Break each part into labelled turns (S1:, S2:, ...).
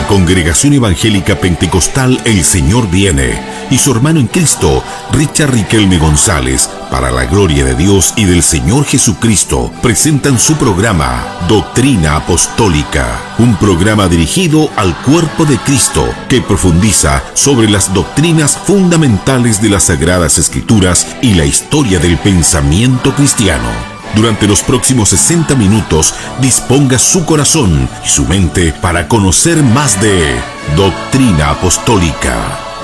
S1: la Congregación Evangélica Pentecostal El Señor Viene y su hermano en Cristo, Richard Riquelme González, para la gloria de Dios y del Señor Jesucristo, presentan su programa Doctrina Apostólica, un programa dirigido al cuerpo de Cristo que profundiza sobre las doctrinas fundamentales de las Sagradas Escrituras y la historia del pensamiento cristiano. Durante los próximos 60 minutos, disponga su corazón y su mente para conocer más de Doctrina Apostólica.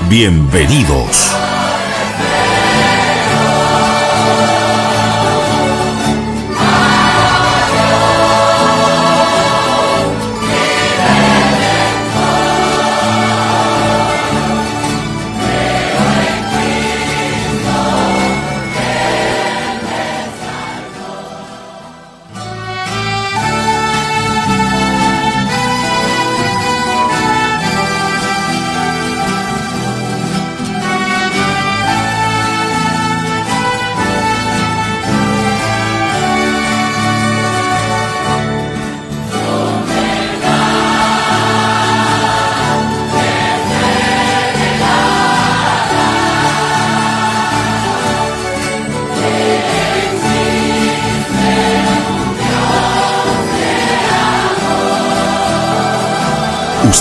S1: Bienvenidos.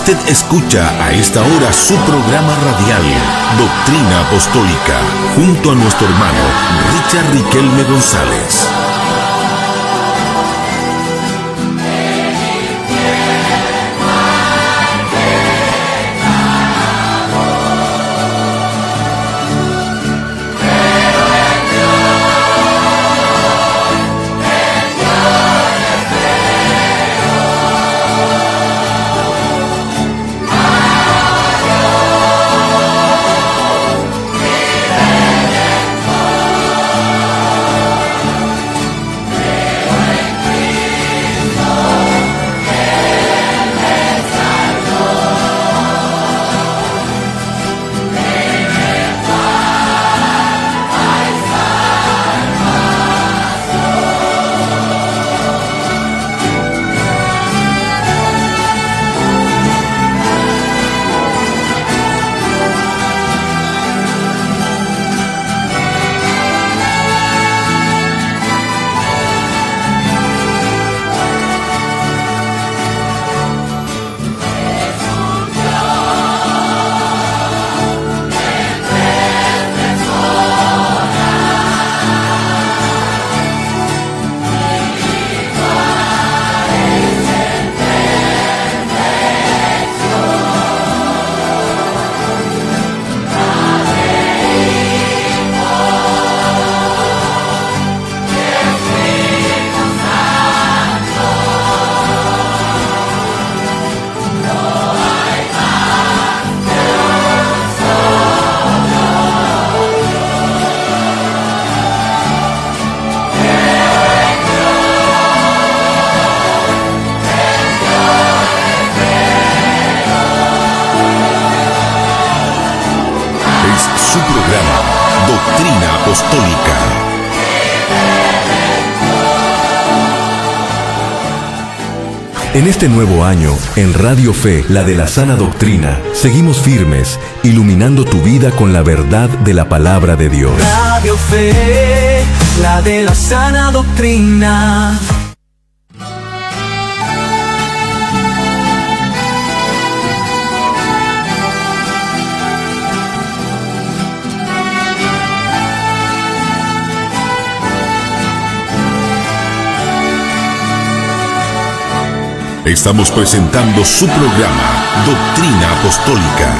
S1: Usted escucha a esta hora su programa radial, Doctrina Apostólica, junto a nuestro hermano Richard Riquelme González. Su programa, Doctrina Apostólica.
S2: En este nuevo año, en Radio Fe, la de la sana doctrina, seguimos firmes, iluminando tu vida con la verdad de la palabra de Dios.
S3: Radio Fe, la de la sana doctrina.
S1: Estamos presentando su programa, Doctrina Apostólica.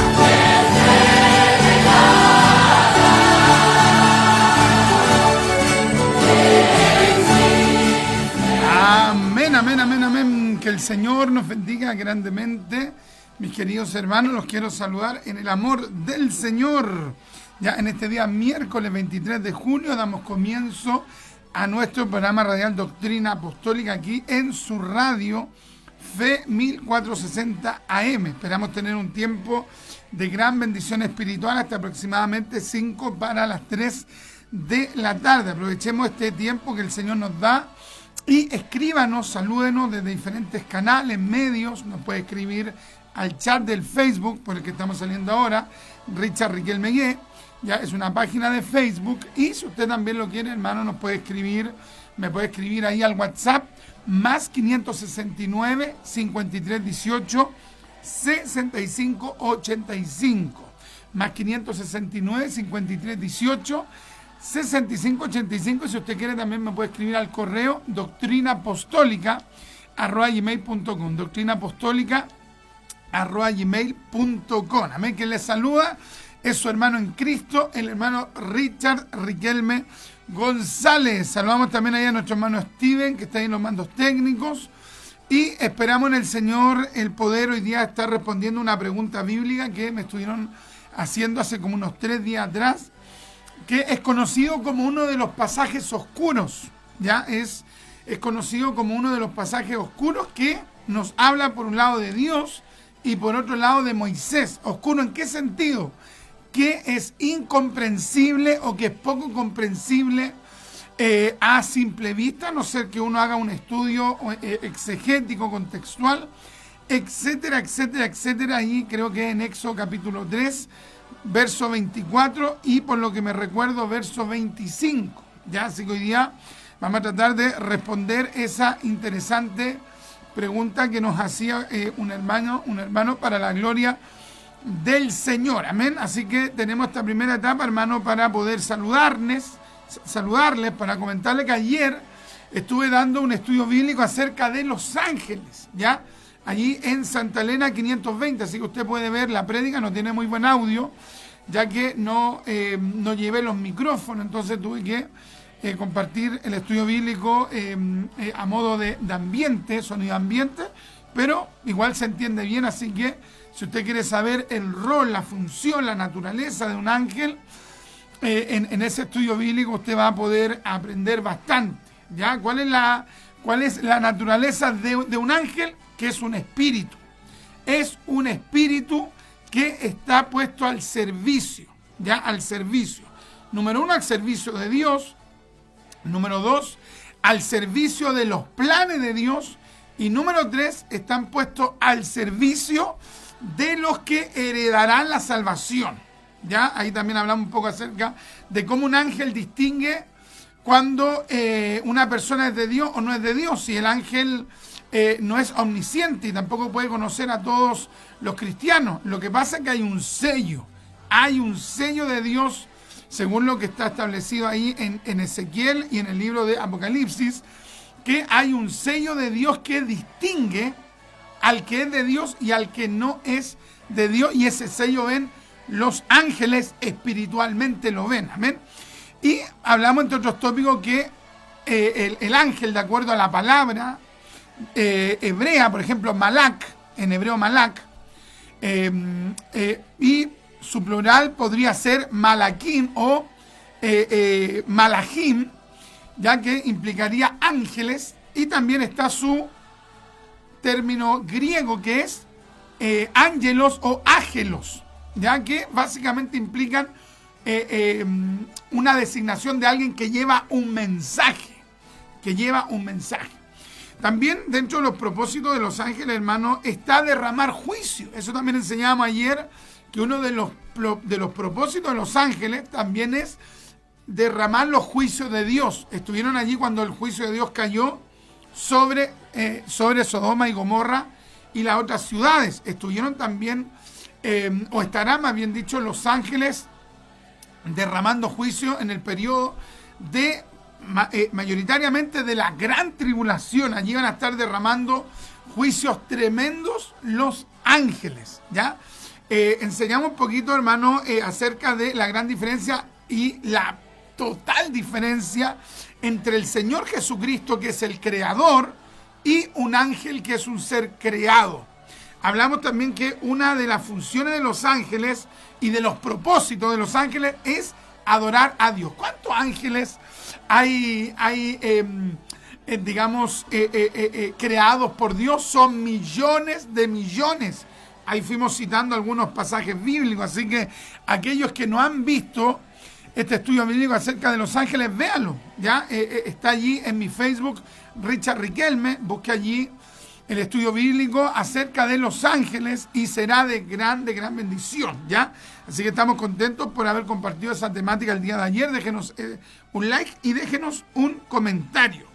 S4: Amén, amén, amén, amén. Que el Señor nos bendiga grandemente. Mis queridos hermanos, los quiero saludar en el amor del Señor. Ya en este día, miércoles 23 de junio, damos comienzo a nuestro programa radial Doctrina Apostólica aquí en su radio Fe 1460 AM. Esperamos tener un tiempo de gran bendición espiritual hasta aproximadamente 5 para las 3 de la tarde. Aprovechemos este tiempo que el Señor nos da y escríbanos, salúdenos desde diferentes canales, medios. Nos puede escribir al chat del Facebook, por el que estamos saliendo ahora, Richard Riquelme Gué. Ya es una página de Facebook, y si usted también lo quiere, hermano, me puede escribir ahí al WhatsApp, más 569 53 18 65 85, más 569 53 18 65 85. Si usted quiere, también me puede escribir al correo doctrinaapostolica@gmail.com, doctrinaapostolica@gmail.com. Amén. Que les saluda es su hermano en Cristo, el hermano Richard Riquelme González. Saludamos también ahí a nuestro hermano Steven, que está ahí en los mandos técnicos, y esperamos en el Señor el poder hoy día estar respondiendo una pregunta bíblica que me estuvieron haciendo hace como unos 3 días atrás, que es conocido como uno de los pasajes oscuros, ya es conocido como uno de los pasajes oscuros que nos habla por un lado de Dios y por otro lado de Moisés. ¿Oscuro en qué sentido? Que es incomprensible o que es poco comprensible a simple vista, a no ser que uno haga un estudio exegético, contextual, etcétera, etcétera, etcétera. Ahí creo que en Éxodo capítulo 3, verso 24, y por lo que me recuerdo, verso 25. Ya, así que hoy día vamos a tratar de responder esa interesante pregunta que nos hacía un hermano para la gloria del Señor. Amén. Así que tenemos esta primera etapa, hermano, para poder saludarles, para comentarles que ayer estuve dando un estudio bíblico acerca de los ángeles, ¿ya? Allí en Santa Elena 520, así que usted puede ver la prédica, no tiene muy buen audio, ya que no llevé los micrófonos, entonces tuve que compartir el estudio bíblico a modo de ambiente, sonido ambiente, pero igual se entiende bien, así que si usted quiere saber el rol, la función, la naturaleza de un ángel, en ese estudio bíblico usted va a poder aprender bastante, ¿ya? ¿Cuál es la naturaleza de un ángel? Que es un espíritu. Es un espíritu que está puesto al servicio, ¿ya? Al servicio. Número 1, al servicio de Dios. Número 2, al servicio de los planes de Dios. Y número 3, están puestos al servicio de los que heredarán la salvación. ¿Ya? Ahí también hablamos un poco acerca de cómo un ángel distingue cuando una persona es de Dios o no es de Dios. Si el ángel no es omnisciente y tampoco puede conocer a todos los cristianos. Lo que pasa es que hay un sello de Dios, según lo que está establecido ahí en Ezequiel y en el libro de Apocalipsis, que hay un sello de Dios que distingue al que es de Dios y al que no es de Dios, y ese sello ven los ángeles, espiritualmente lo ven, amén. Y hablamos, entre otros tópicos, que el ángel, de acuerdo a la palabra hebrea, por ejemplo, Malak, en hebreo Malak, y su plural podría ser Malakim o Malachim, ya que implicaría ángeles, y también está su término griego, que es ángelos o ágelos, ya que básicamente implican una designación de alguien que lleva un mensaje, También dentro de los propósitos de los ángeles, hermano, está derramar juicio. Eso también enseñábamos ayer, que uno de los propósitos de los ángeles también es derramar los juicios de Dios. Estuvieron allí cuando el juicio de Dios cayó sobre Sodoma y Gomorra y las otras ciudades. Estuvieron también, o estarán más bien dicho, los ángeles derramando juicio en el periodo de mayoritariamente de la gran tribulación. Allí van a estar derramando juicios tremendos los ángeles, ¿ya? Enseñamos un poquito, hermano, acerca de la gran diferencia y la total diferencia entre el Señor Jesucristo, que es el creador, y un ángel, que es un ser creado. Hablamos también que una de las funciones de los ángeles y de los propósitos de los ángeles es adorar a Dios. ¿Cuántos ángeles hay creados por Dios? Son millones de millones. Ahí fuimos citando algunos pasajes bíblicos, así que aquellos que no han visto este estudio bíblico acerca de los ángeles, véanlo, ¿ya? Está allí en mi Facebook, Richard Riquelme, busque allí el estudio bíblico acerca de los ángeles y será de gran bendición, ¿ya? Así que estamos contentos por haber compartido esa temática el día de ayer. Déjenos un like y déjenos un comentario.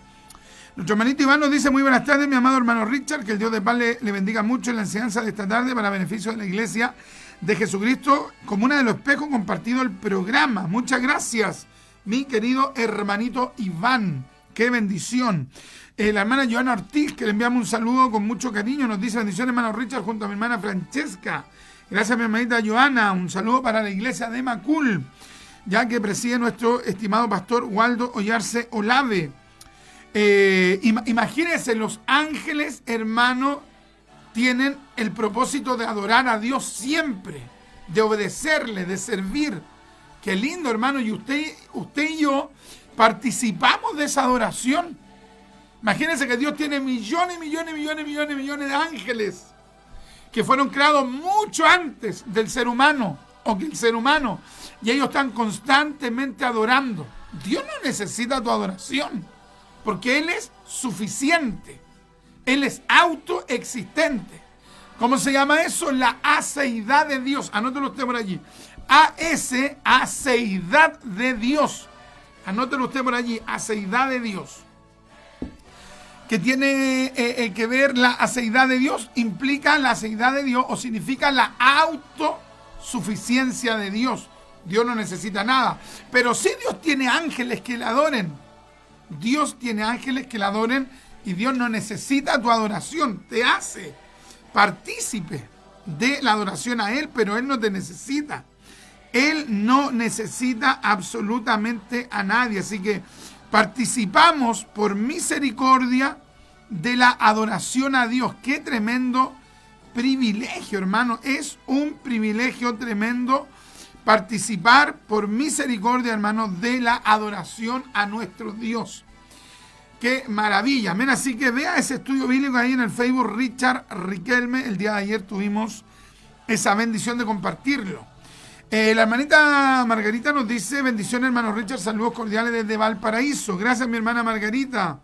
S4: Nuestro hermanito Iván nos dice: muy buenas tardes, mi amado hermano Richard, que el Dios de paz le bendiga mucho en la enseñanza de esta tarde para beneficio de la iglesia de Jesucristo. Como una de los espejos, compartido el programa. Muchas gracias, mi querido hermanito Iván. ¡Qué bendición! La hermana Joana Ortiz, que le enviamos un saludo con mucho cariño, nos dice: bendiciones, hermano Richard, junto a mi hermana Francesca. Gracias, mi hermanita Joana. Un saludo para la iglesia de Macul, ya que preside nuestro estimado pastor Waldo Ollarse Olave. Imagínense, los ángeles, hermano, tienen el propósito de adorar a Dios siempre, de obedecerle, de servir. Qué lindo, hermano, y usted y yo participamos de esa adoración. Imagínense que Dios tiene millones de ángeles que fueron creados mucho antes del ser humano, o que el ser humano, y ellos están constantemente adorando. Dios no necesita tu adoración, porque Él es suficiente. Él es autoexistente. ¿Cómo se llama eso? La aceidad de Dios. Anótelo usted por allí. Aceidad de Dios. Anótelo usted por allí. Aceidad de Dios. ¿Qué tiene que ver la aceidad de Dios? Implica la aceidad de Dios, o significa la autosuficiencia de Dios. Dios no necesita nada. Pero sí, Dios tiene ángeles que le adoren. Dios tiene ángeles que le adoren. Y Dios no necesita tu adoración, te hace partícipe de la adoración a Él, pero Él no te necesita. Él no necesita absolutamente a nadie. Así que participamos por misericordia de la adoración a Dios. Qué tremendo privilegio, hermano. Es un privilegio tremendo participar por misericordia, hermano, de la adoración a nuestro Dios. ¡Qué maravilla! Amén. Así que vea ese estudio bíblico ahí en el Facebook, Richard Riquelme. El día de ayer tuvimos esa bendición de compartirlo. La hermanita Margarita nos dice: bendiciones, hermano Richard, saludos cordiales desde Valparaíso. Gracias, mi hermana Margarita.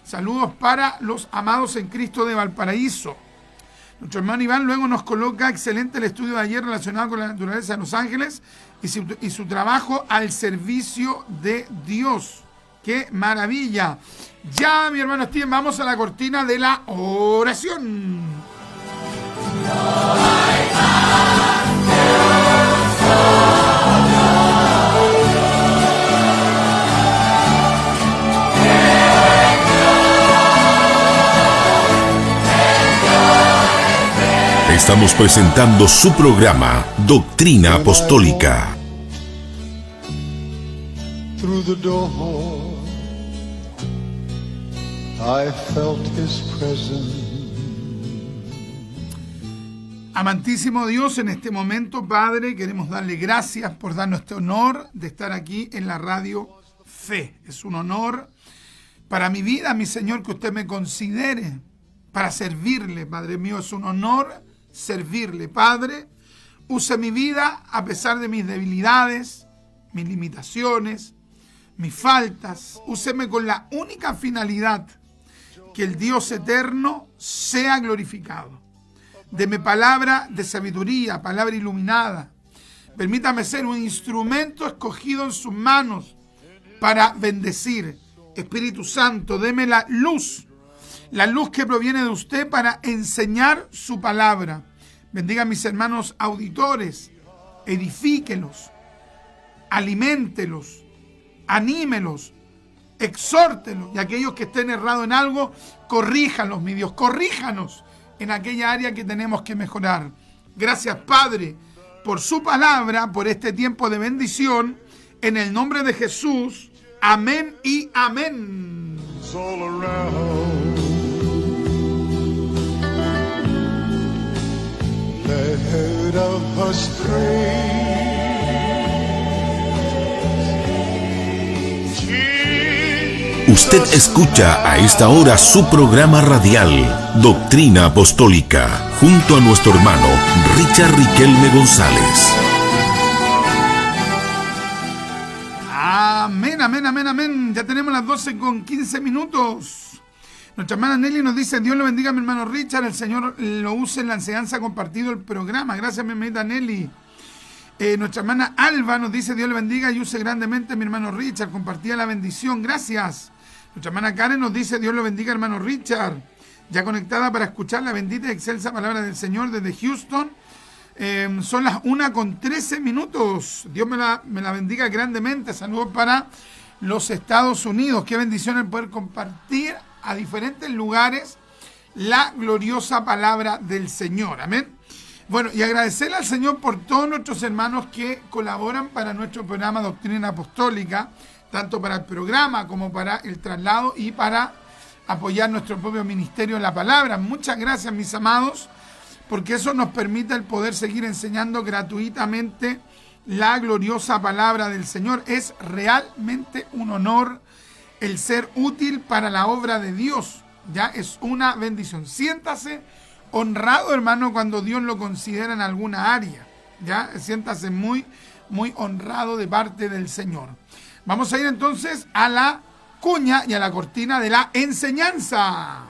S4: Saludos para los amados en Cristo de Valparaíso. Nuestro hermano Iván luego nos coloca: excelente el estudio de ayer relacionado con la naturaleza de los ángeles y su trabajo al servicio de Dios. ¡Qué maravilla! Ya, mi hermano Steven, vamos a la cortina de la oración.
S1: Estamos presentando su programa Doctrina Apostólica.
S5: Through the door, I felt His presence.
S4: Amantísimo Dios, en este momento, Padre, queremos darle gracias por darnos este honor de estar aquí en la Radio Fe. Es un honor para mi vida, mi Señor, que usted me considere para servirle, Padre mío. Es un honor servirle, Padre. Use mi vida a pesar de mis debilidades, mis limitaciones, mis faltas. Úseme con la única finalidad que el Dios eterno sea glorificado. Deme palabra de sabiduría, palabra iluminada. Permítame ser un instrumento escogido en sus manos para bendecir. Espíritu Santo, deme la luz que proviene de usted para enseñar su palabra. Bendiga a mis hermanos auditores, edifíquelos, aliméntelos, anímelos, exhórtelos, y aquellos que estén errados en algo, corríjanlos, mi Dios, corríjanos en aquella área que tenemos que mejorar. Gracias, Padre, por su palabra, por este tiempo de bendición, en el nombre de Jesús. Amén y amén.
S5: Let us pray.
S1: Usted escucha a esta hora su programa radial Doctrina Apostólica junto a nuestro hermano Richard Riquelme González.
S4: Amén, amén, amén, amén. Ya tenemos las 12:15. Nuestra hermana Nelly nos dice: Dios lo bendiga a mi hermano Richard, el Señor lo use en la enseñanza, compartido el programa. Gracias, mi hermanita Nelly. Nuestra hermana Alba nos dice: Dios le bendiga y use grandemente a mi hermano Richard, compartía la bendición, gracias. Nuestra hermana Karen nos dice: Dios lo bendiga, hermano Richard, ya conectada para escuchar la bendita y excelsa palabra del Señor desde Houston. Son las 1:13. Dios me la bendiga grandemente. Saludos para los Estados Unidos. Qué bendición el poder compartir a diferentes lugares la gloriosa palabra del Señor. Amén. Bueno, y agradecerle al Señor por todos nuestros hermanos que colaboran para nuestro programa Doctrina Apostólica, tanto para el programa como para el traslado y para apoyar nuestro propio ministerio en la palabra. Muchas gracias, mis amados, porque eso nos permite el poder seguir enseñando gratuitamente la gloriosa palabra del Señor. Es realmente un honor el ser útil para la obra de Dios. Ya es una bendición. Siéntase honrado, hermano, cuando Dios lo considera en alguna área. Ya siéntase muy, muy honrado de parte del Señor. Vamos a ir entonces a la cuña y a la cortina de la enseñanza.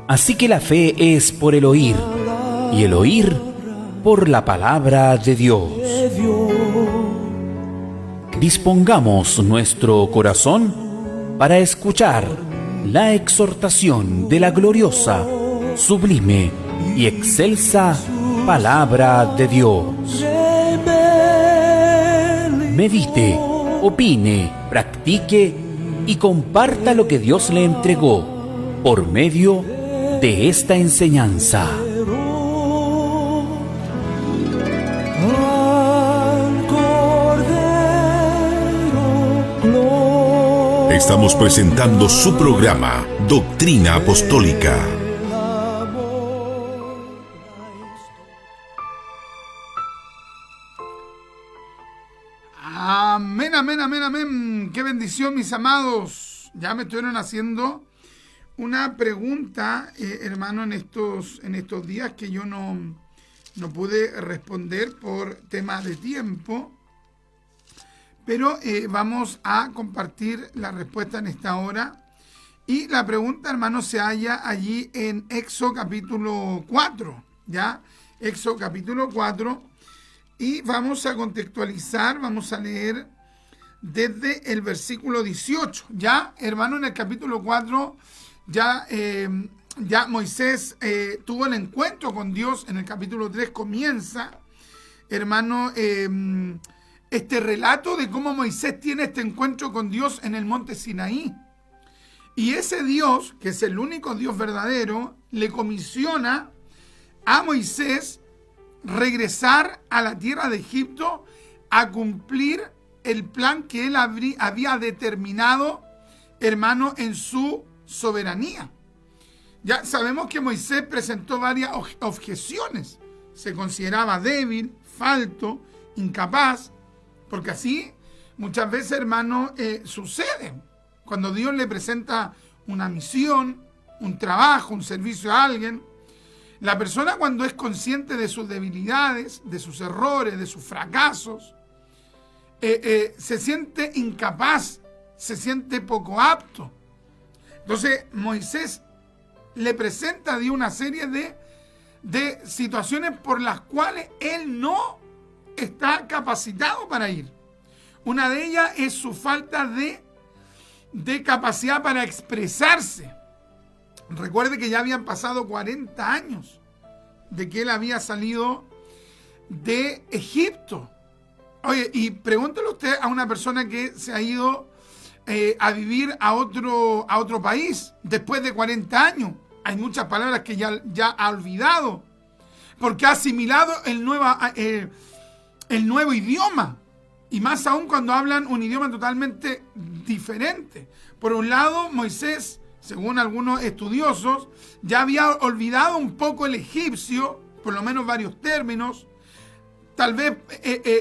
S6: Así que la fe es por el oír, y el oír por la palabra de Dios. Dispongamos nuestro corazón para escuchar la exhortación de la gloriosa, sublime y excelsa palabra de Dios. Medite, opine, practique y comparta lo que Dios le entregó por medio de esta enseñanza.
S1: Estamos presentando su programa Doctrina Apostólica.
S4: Amén, amén, amén, amén. Qué bendición, mis amados. Ya me estuvieron haciendo una pregunta, hermano, en estos días que yo no pude responder por tema de tiempo, pero vamos a compartir la respuesta en esta hora. Y la pregunta, hermano, se halla allí en Éxodo capítulo 4, ¿ya? Éxodo capítulo 4, y vamos a contextualizar, vamos a leer desde el versículo 18, ¿ya? Hermano, en el capítulo 4... Ya Moisés tuvo el encuentro con Dios. En el capítulo 3 comienza, hermano, este relato de cómo Moisés tiene este encuentro con Dios en el monte Sinaí. Y ese Dios, que es el único Dios verdadero, le comisiona a Moisés regresar a la tierra de Egipto a cumplir el plan que él había determinado, hermano, en su soberanía. Ya sabemos que Moisés presentó varias objeciones. Se consideraba débil, falto, incapaz, porque así muchas veces, hermano, sucede. Cuando Dios le presenta una misión, un trabajo, un servicio a alguien, la persona, cuando es consciente de sus debilidades, de sus errores, de sus fracasos, se siente incapaz, se siente poco apto. Entonces Moisés le presenta a Dios una serie de situaciones por las cuales él no está capacitado para ir. Una de ellas es su falta de capacidad para expresarse. Recuerde que ya habían pasado 40 años de que él había salido de Egipto. Oye, y pregúntele usted a una persona que se ha ido a vivir a otro país después de 40 años. Hay muchas palabras que ya ha olvidado, porque ha asimilado el nuevo idioma, y más aún cuando hablan un idioma totalmente diferente. Por un lado, Moisés, según algunos estudiosos, ya había olvidado un poco el egipcio, por lo menos varios términos, tal vez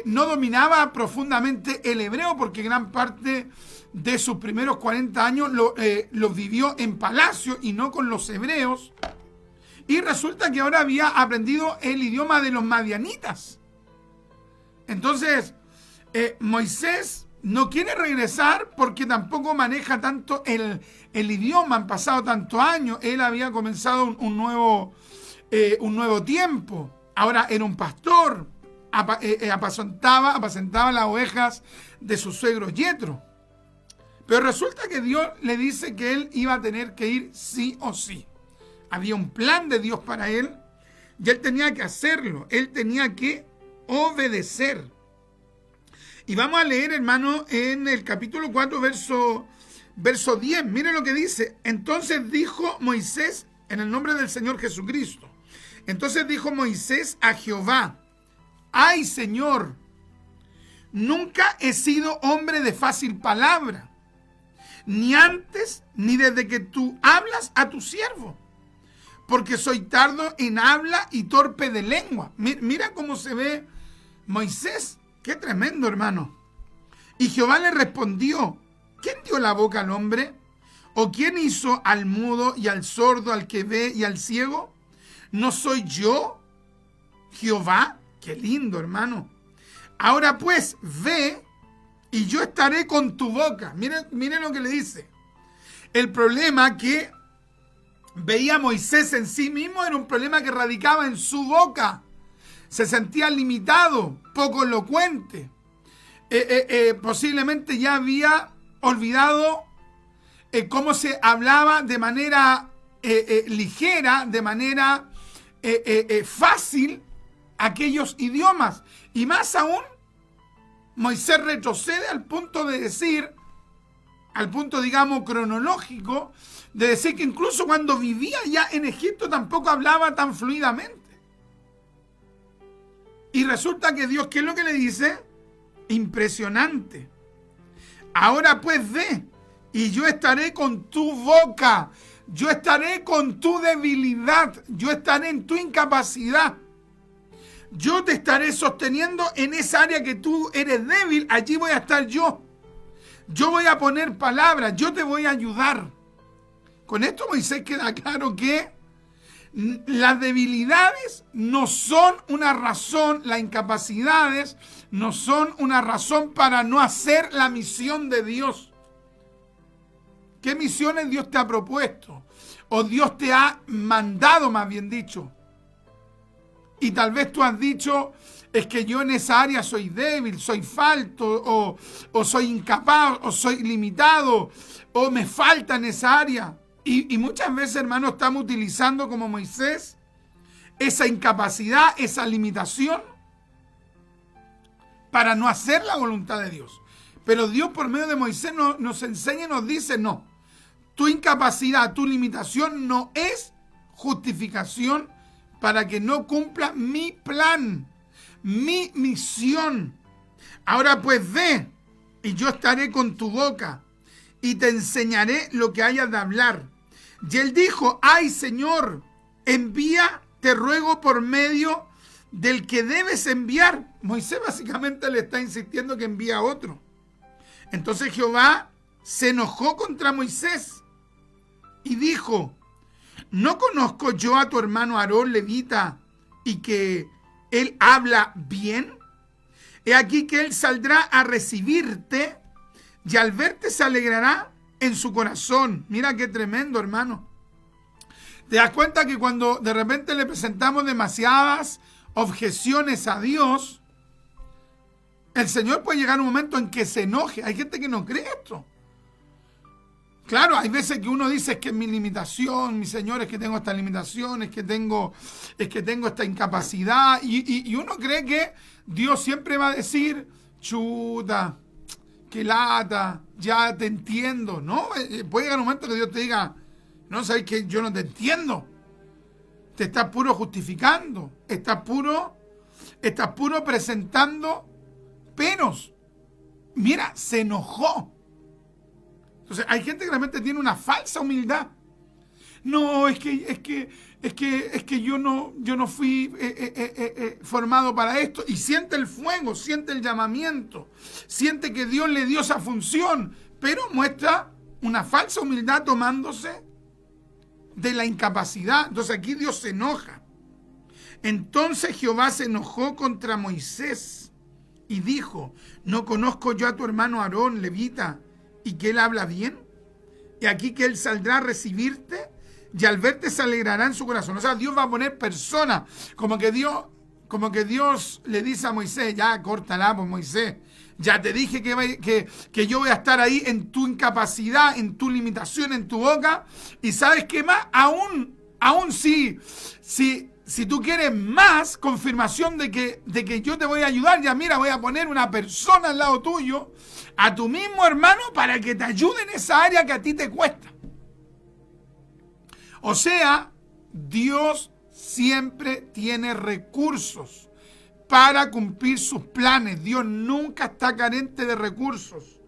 S4: no dominaba profundamente el hebreo, porque gran parte de sus primeros 40 años los vivió en palacio y no con los hebreos. Y resulta que ahora había aprendido el idioma de los madianitas. Entonces, Moisés no quiere regresar porque tampoco maneja tanto el idioma. Han pasado tantos años. Él había comenzado un nuevo tiempo. Ahora era un pastor. Apacentaba las ovejas de su suegro Yetro. Pero resulta que Dios le dice que él iba a tener que ir sí o sí. Había un plan de Dios para él y él tenía que hacerlo. Él tenía que obedecer. Y vamos a leer, hermano, en el capítulo 4, verso 10. Miren lo que dice. Entonces dijo Moisés, en el nombre del Señor Jesucristo. Entonces dijo Moisés a Jehová: ¡ay, Señor! Nunca he sido hombre de fácil palabra, ni antes ni desde que tú hablas a tu siervo, porque soy tardo en habla y torpe de lengua. Mira cómo se ve Moisés. Qué tremendo, hermano. Y Jehová le respondió: ¿quién dio la boca al hombre? ¿O quién hizo al mudo y al sordo, al que ve y al ciego? ¿No soy yo, Jehová? Qué lindo, hermano. Ahora pues, ve y yo estaré con tu boca. Miren lo que le dice. El problema que veía Moisés en sí mismo era un problema que radicaba en su boca. Se sentía limitado, poco elocuente. Posiblemente ya había olvidado cómo se hablaba de manera ligera, de manera fácil aquellos idiomas. Y más aún, Moisés retrocede al punto de decir, al punto, digamos, cronológico, de decir que incluso cuando vivía ya en Egipto tampoco hablaba tan fluidamente. Y resulta que Dios, ¿qué es lo que le dice? Impresionante. Ahora pues ve, y yo estaré con tu boca, yo estaré con tu debilidad, yo estaré en tu incapacidad. Yo te estaré sosteniendo en esa área que tú eres débil, allí voy a estar yo. Yo voy a poner palabras, yo te voy a ayudar. Con esto Moisés queda claro que las debilidades no son una razón, las incapacidades no son una razón para no hacer la misión de Dios. ¿Qué misiones Dios te ha propuesto? O Dios te ha mandado, más bien dicho. Y tal vez tú has dicho, es que yo en esa área soy débil, soy falto, o soy incapaz, o soy limitado, o me falta en esa área. Y muchas veces, hermanos, estamos utilizando como Moisés esa incapacidad, esa limitación para no hacer la voluntad de Dios. Pero Dios por medio de Moisés nos enseña y nos dice, no, tu incapacidad, tu limitación no es justificación para que no cumpla mi plan, mi misión. Ahora pues ve, y yo estaré con tu boca, y te enseñaré lo que hayas de hablar. Y él dijo, ay, Señor, envía, te ruego, por medio del que debes enviar. Moisés básicamente le está insistiendo que envíe a otro. Entonces Jehová se enojó contra Moisés y dijo, ¿no conozco yo a tu hermano Aarón, levita, y que él habla bien? He aquí que él saldrá a recibirte y al verte se alegrará en su corazón. Mira qué tremendo, hermano. ¿Te das cuenta que cuando de repente le presentamos demasiadas objeciones a Dios, el Señor puede llegar a un momento en que se enoje? Hay gente que no cree esto. Claro, hay veces que uno dice, es que es mi limitación, mi Señor, es que tengo esta limitación, es que tengo esta incapacidad, y uno cree que Dios siempre va a decir, chuta, qué lata, ya te entiendo, ¿no? Puede llegar un momento que Dios te diga, no, sabes que yo no te entiendo, te estás puro justificando, estás puro presentando peros. Mira, se enojó. Entonces hay gente que realmente tiene una falsa humildad. No, es que es que yo no fui formado para esto. Y siente el fuego, siente el llamamiento, siente que Dios le dio esa función, pero muestra una falsa humildad tomándose de la incapacidad. Entonces aquí Dios se enoja. Entonces Jehová se enojó contra Moisés y dijo: ¿no conozco yo a tu hermano Aarón, levita, y que él habla bien? Y aquí que él saldrá a recibirte, y al verte se alegrará en su corazón. O sea, Dios va a poner personas, como que Dios le dice a Moisés: ya, córtala, pues Moisés, ya te dije que yo voy a estar ahí en tu incapacidad, en tu limitación, en tu boca. Y ¿sabes qué más? Aún si tú quieres más confirmación de que yo te voy a ayudar, ya mira, voy a poner una persona al lado tuyo, a tu mismo hermano, para que te ayude en esa área que a ti te cuesta. O sea, Dios siempre tiene recursos para cumplir sus planes. Dios nunca está carente de recursos.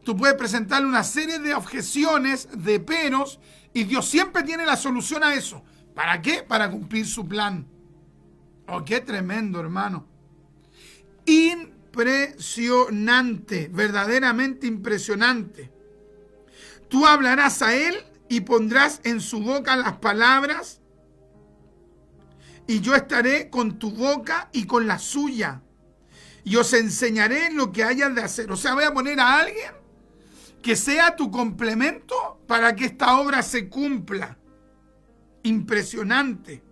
S4: Tú puedes presentarle una serie de objeciones, de peros, y Dios siempre tiene la solución a eso. ¿Para qué? Para cumplir su plan. Oh, qué tremendo, hermano. Impresionante, verdaderamente impresionante. Tú hablarás a él y pondrás en su boca las palabras, y yo estaré con tu boca y con la suya, y os enseñaré lo que hayas de hacer. O sea, voy a poner a alguien que sea tu complemento para que esta obra se cumpla. Impresionante.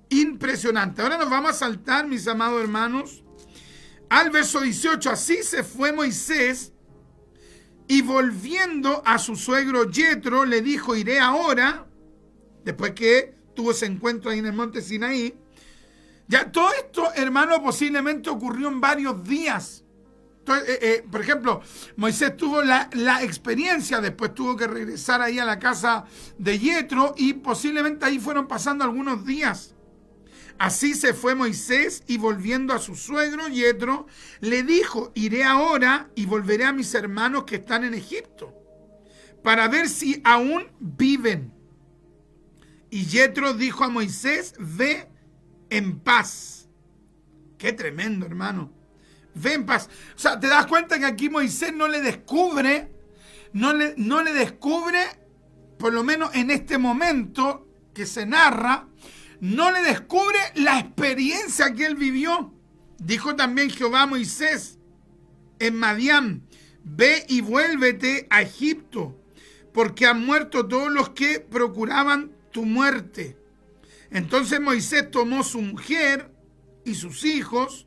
S4: Impresionante. Ahora nos vamos a saltar, mis amados hermanos, al verso 18. Así se fue Moisés, y volviendo a su suegro Yetro, le dijo: iré ahora, después que tuvo ese encuentro ahí en el monte Sinaí. Ya todo esto, hermano, posiblemente ocurrió en varios días. Entonces, por ejemplo, Moisés tuvo la experiencia, después tuvo que regresar ahí a la casa de Yetro, y posiblemente ahí fueron pasando algunos días. Así se fue Moisés, y volviendo a su suegro Yetro, le dijo: iré ahora y volveré a mis hermanos que están en Egipto, para ver si aún viven. Y Yetro dijo a Moisés: ve en paz. Qué tremendo, hermano. Ve en paz. O sea, te das cuenta que aquí Moisés no le descubre, por lo menos en este momento que se narra, no le descubre la experiencia que él vivió. Dijo también Jehová a Moisés en Madián: ve y vuélvete a Egipto, porque han muerto todos los que procuraban tu muerte. Entonces Moisés tomó su mujer y sus hijos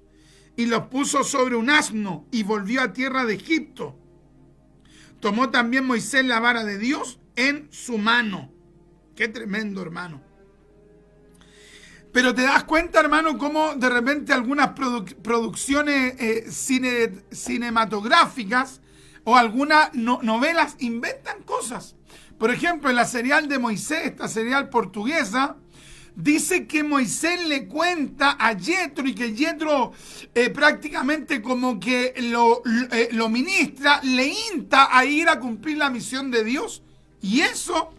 S4: y los puso sobre un asno y volvió a tierra de Egipto. Tomó también Moisés la vara de Dios en su mano. Qué tremendo, hermano. Pero te das cuenta, hermano, cómo de repente algunas producciones cinematográficas o algunas novelas inventan cosas. Por ejemplo, en la serial de Moisés, esta serial portuguesa, dice que Moisés le cuenta a Yetro, y que Yetro prácticamente como que lo ministra, le insta a ir a cumplir la misión de Dios. Y eso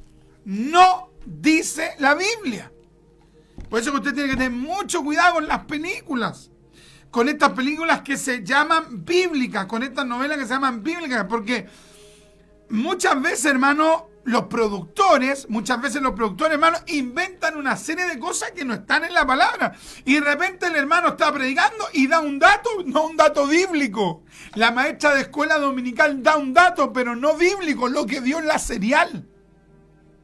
S4: no dice la Biblia. Por eso que usted tiene que tener mucho cuidado con las películas, con estas películas que se llaman bíblicas, con estas novelas que se llaman bíblicas, porque muchas veces, hermano, los productores, hermano, inventan una serie de cosas que no están en la palabra. Y de repente el hermano está predicando y da un dato, no un dato bíblico. La maestra de escuela dominical da un dato, pero no bíblico, lo que dio en la serial.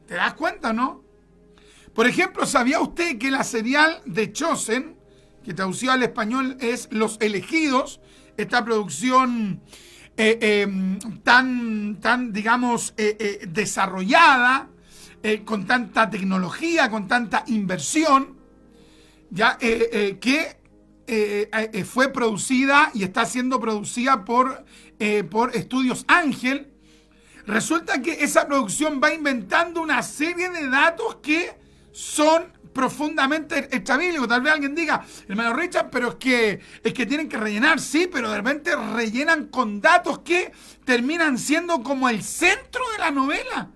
S4: ¿Te das cuenta, no? Por ejemplo, ¿sabía usted que la serial de Chosen, que traducida al español es Los Elegidos, esta producción tan digamos, desarrollada, con tanta tecnología, con tanta inversión, ya que fue producida y está siendo producida por Estudios Ángel? Resulta que esa producción va inventando una serie de datos que son profundamente extrabíblicos. Tal vez alguien diga: hermano Richard, pero es que tienen que rellenar. Sí, pero de repente rellenan con datos que terminan siendo como el centro de la novela.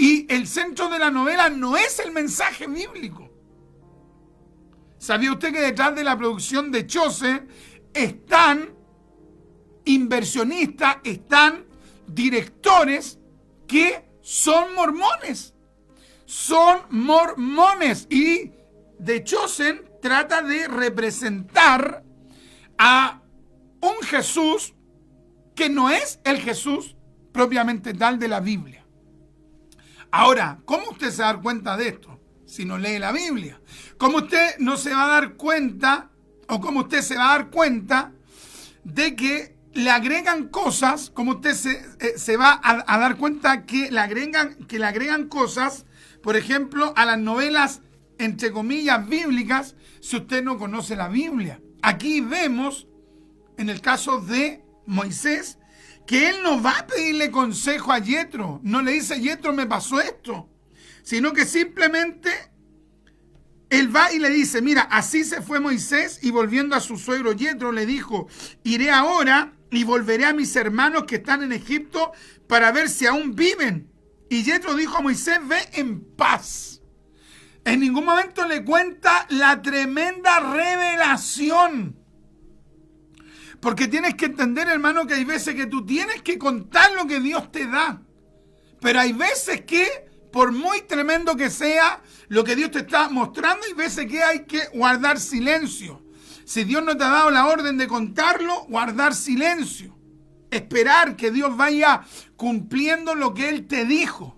S4: Y el centro de la novela no es el mensaje bíblico. ¿Sabía usted que detrás de la producción de Chosen están inversionistas, están directores que son mormones? Son mormones. Y The Chosen trata de representar a un Jesús que no es el Jesús propiamente tal de la Biblia. Ahora, ¿cómo usted se va a dar cuenta de esto si no lee la Biblia? ¿Cómo usted no se va a dar cuenta, o cómo usted se va a dar cuenta de que le agregan cosas, como usted se va a dar cuenta que le agregan cosas, por ejemplo, a las novelas, entre comillas, bíblicas, si usted no conoce la Biblia? Aquí vemos, en el caso de Moisés, que él no va a pedirle consejo a Yetro. No le dice, Yetro, me pasó esto. Sino que simplemente él va y le dice, mira, así se fue Moisés, y volviendo a su suegro Yetro le dijo, iré ahora y volveré a mis hermanos que están en Egipto para ver si aún viven. Y Yetro dijo a Moisés, ve en paz. En ningún momento le cuenta la tremenda revelación. Porque tienes que entender, hermano, que hay veces que tú tienes que contar lo que Dios te da. Pero hay veces que, por muy tremendo que sea lo que Dios te está mostrando, hay veces que hay que guardar silencio. Si Dios no te ha dado la orden de contarlo, guardar silencio. Esperar que Dios vaya cumpliendo lo que Él te dijo.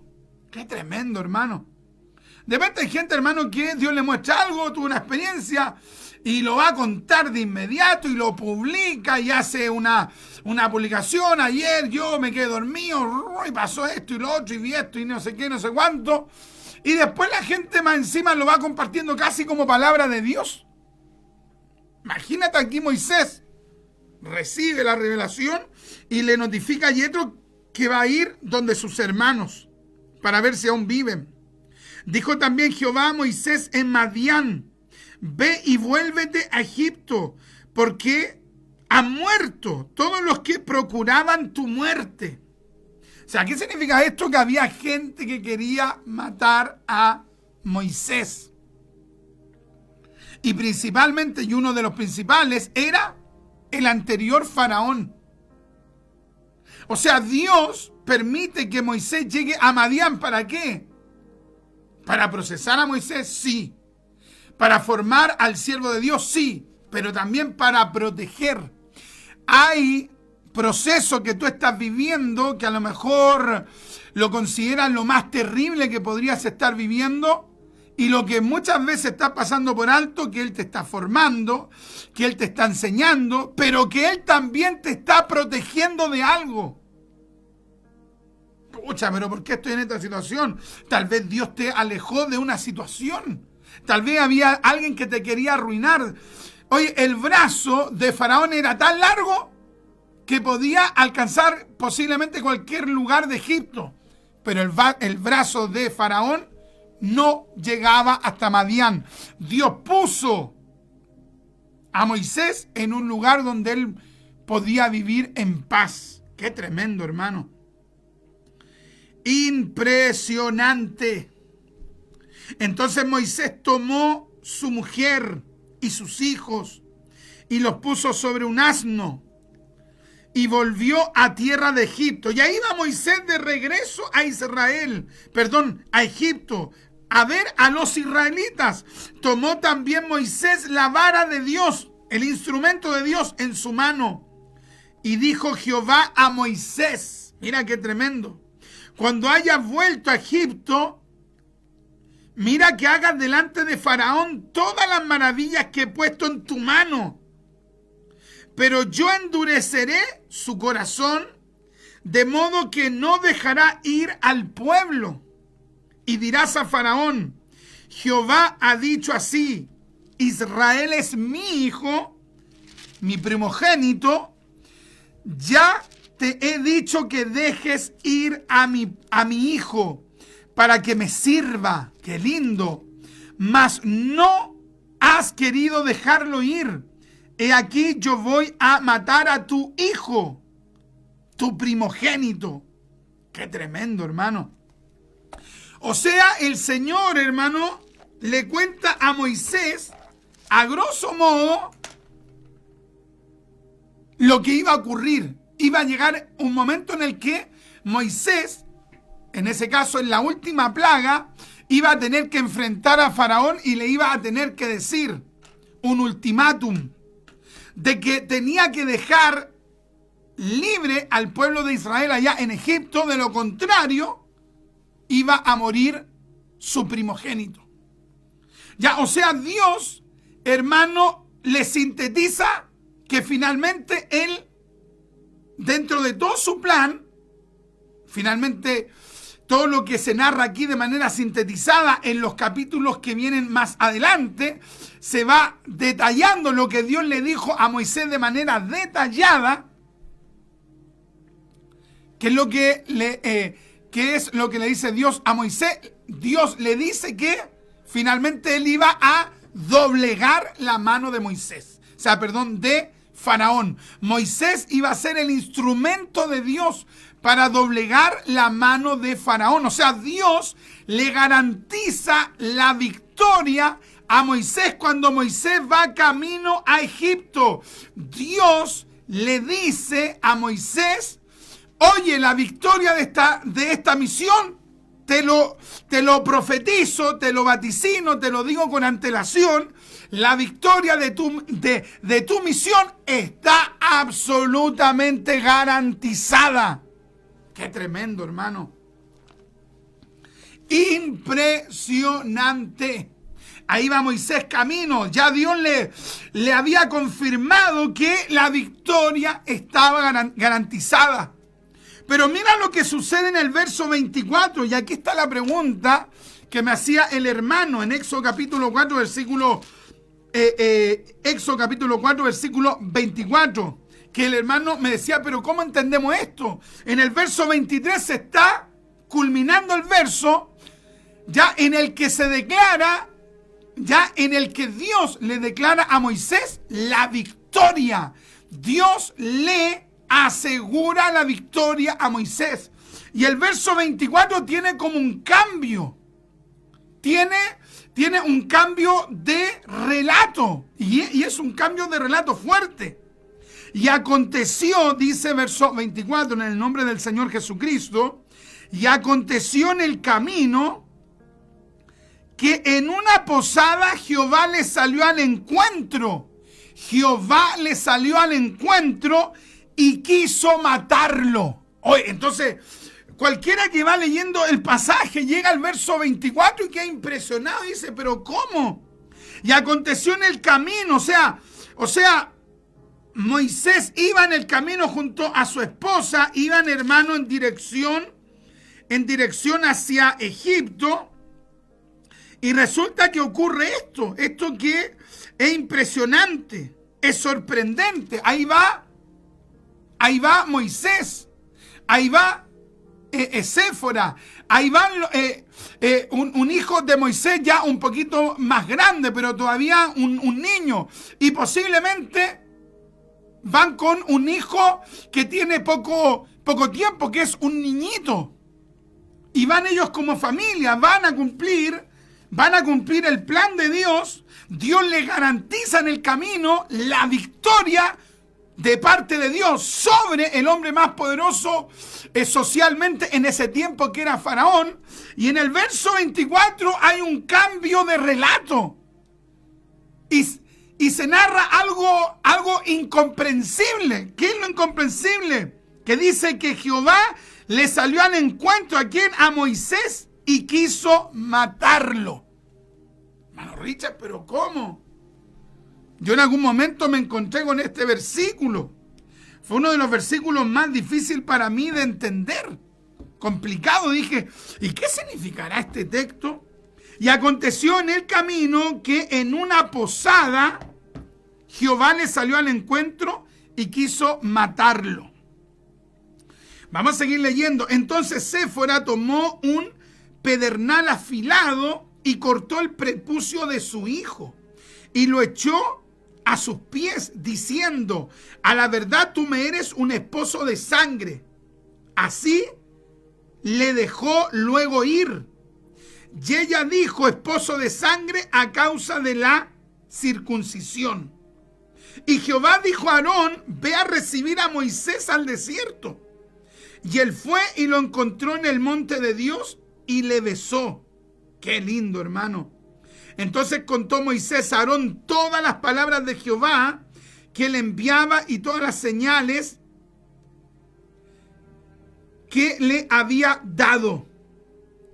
S4: Qué tremendo, hermano. De repente hay gente, hermano, que Dios le muestra algo, tuvo una experiencia, y lo va a contar de inmediato y lo publica y hace una publicación. Ayer yo me quedé dormido y pasó esto y lo otro y vi esto y no sé qué, no sé cuánto. Y después la gente más encima lo va compartiendo casi como palabra de Dios. Imagínate, aquí Moisés recibe la revelación y le notifica a Yetro que va a ir donde sus hermanos para ver si aún viven. Dijo también Jehová a Moisés en Madián, ve y vuélvete a Egipto, porque han muerto todos los que procuraban tu muerte. O sea, ¿qué significa esto? Que había gente que quería matar a Moisés. Y principalmente, y uno de los principales, era el anterior faraón. O sea, Dios permite que Moisés llegue a Madián. ¿Para qué? ¿Para procesar a Moisés? Sí. ¿Para formar al siervo de Dios? Sí. Pero también para proteger. Hay procesos que tú estás viviendo que a lo mejor lo consideras lo más terrible que podrías estar viviendo, y lo que muchas veces está pasando por alto, que Él te está formando, que Él te está enseñando, pero que Él también te está protegiendo de algo. Pucha, pero ¿por qué estoy en esta situación? Tal vez Dios te alejó de una situación. Tal vez había alguien que te quería arruinar. Oye, el brazo de Faraón era tan largo que podía alcanzar posiblemente cualquier lugar de Egipto. Pero el brazo de Faraón no llegaba hasta Madián. Dios puso a Moisés en un lugar donde él podía vivir en paz. Qué tremendo, hermano. Impresionante. Entonces Moisés tomó su mujer y sus hijos y los puso sobre un asno y volvió a tierra de Egipto. Y ahí va Moisés de regreso a a Egipto, a ver a los israelitas. Tomó también Moisés la vara de Dios, el instrumento de Dios, en su mano. Y dijo Jehová a Moisés, mira qué tremendo, cuando hayas vuelto a Egipto, mira que hagas delante de Faraón todas las maravillas que he puesto en tu mano. Pero yo endureceré su corazón, de modo que no dejará ir al pueblo. Y dirás a Faraón, Jehová ha dicho así, Israel es mi hijo, mi primogénito, ya te he dicho que dejes ir a mi hijo, para que me sirva. ¡Qué lindo! Mas no has querido dejarlo ir. He aquí yo voy a matar a tu hijo, tu primogénito. ¡Qué tremendo, hermano! O sea, el Señor, hermano, le cuenta a Moisés, a grosso modo, lo que iba a ocurrir. Iba a llegar un momento en el que Moisés, en ese caso en la última plaga, iba a tener que enfrentar a Faraón y le iba a tener que decir un ultimátum de que tenía que dejar libre al pueblo de Israel allá en Egipto, de lo contrario iba a morir su primogénito. Ya, o sea, Dios, hermano, le sintetiza que finalmente él, dentro de todo su plan, finalmente todo lo que se narra aquí de manera sintetizada en los capítulos que vienen más adelante, se va detallando lo que Dios le dijo a Moisés de manera detallada, que es lo que le dice Dios a Moisés. Dios le dice que finalmente él iba a doblegar la mano de Moisés. O sea, perdón, de Faraón. Moisés iba a ser el instrumento de Dios para doblegar la mano de Faraón. O sea, Dios le garantiza la victoria a Moisés cuando Moisés va camino a Egipto. Dios le dice a Moisés: oye, la victoria de esta misión, te lo profetizo, te lo vaticino, te lo digo con antelación. La victoria de tu misión está absolutamente garantizada. Qué tremendo, hermano. Impresionante. Ahí va Moisés camino. Ya Dios le había confirmado que la victoria estaba garantizada. Pero mira lo que sucede en el verso 24. Y aquí está la pregunta que me hacía el hermano en Éxodo capítulo 4, versículo 24. Que el hermano me decía, pero ¿cómo entendemos esto? En el verso 23 se está culminando el verso, ya en el que se declara, ya en el que Dios le declara a Moisés la victoria. Dios le asegura la victoria a Moisés. Y el verso 24 tiene como un cambio. Tiene un cambio de relato. Y es un cambio de relato fuerte. Y aconteció, dice verso 24, en el nombre del Señor Jesucristo, y aconteció en el camino que en una posada Jehová le salió al encuentro. Jehová le salió al encuentro y quiso matarlo. Oye, entonces, cualquiera que va leyendo el pasaje llega al verso 24 y queda impresionado y dice, pero ¿cómo? Y aconteció en el camino, o sea, Moisés iba en el camino junto a su esposa, iban, hermano, en dirección hacia Egipto, y resulta que ocurre esto que es impresionante, es sorprendente. Ahí va Moisés, ahí va Séfora, ahí va un hijo de Moisés ya un poquito más grande, pero todavía un niño, y posiblemente van con un hijo que tiene poco tiempo, que es un niñito. Y van ellos como familia, van a cumplir el plan de Dios. Dios les garantiza en el camino la victoria de parte de Dios sobre el hombre más poderoso socialmente en ese tiempo, que era Faraón. Y en el verso 24 hay un cambio de relato. Y se narra algo incomprensible. ¿Qué es lo incomprensible? Que dice que Jehová le salió al encuentro, ¿a quién? A Moisés, y quiso matarlo. Hermano Richard, ¿pero cómo? Yo en algún momento me encontré con este versículo. Fue uno de los versículos más difíciles para mí de entender. Complicado. Dije, ¿y qué significará este texto? Y aconteció en el camino que en una posada Jehová le salió al encuentro y quiso matarlo. Vamos a seguir leyendo. Entonces Séfora tomó un pedernal afilado y cortó el prepucio de su hijo y lo echó a sus pies, diciendo: a la verdad tú me eres un esposo de sangre. Así le dejó luego ir. Y ella dijo, esposo de sangre a causa de la circuncisión. Y Jehová dijo a Aarón, ve a recibir a Moisés al desierto. Y él fue y lo encontró en el monte de Dios y le besó. Qué lindo, hermano. Entonces contó Moisés a Aarón todas las palabras de Jehová que le enviaba y todas las señales que le había dado.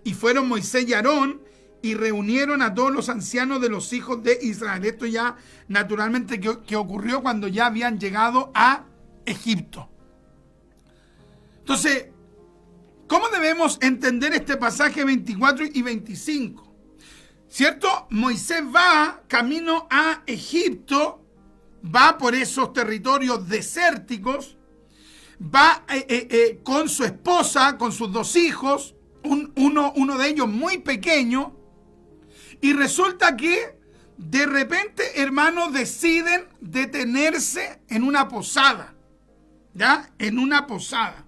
S4: Y fueron Moisés y Aarón y reunieron a todos los ancianos de los hijos de Israel. Esto ya naturalmente que ocurrió cuando ya habían llegado a Egipto. Entonces, ¿cómo debemos entender este pasaje 24 y 25? ¿Cierto? Moisés va camino a Egipto, va por esos territorios desérticos, va con su esposa, con sus dos hijos, uno de ellos muy pequeño, y resulta que de repente, hermanos, deciden detenerse en una posada, ¿ya? En una posada.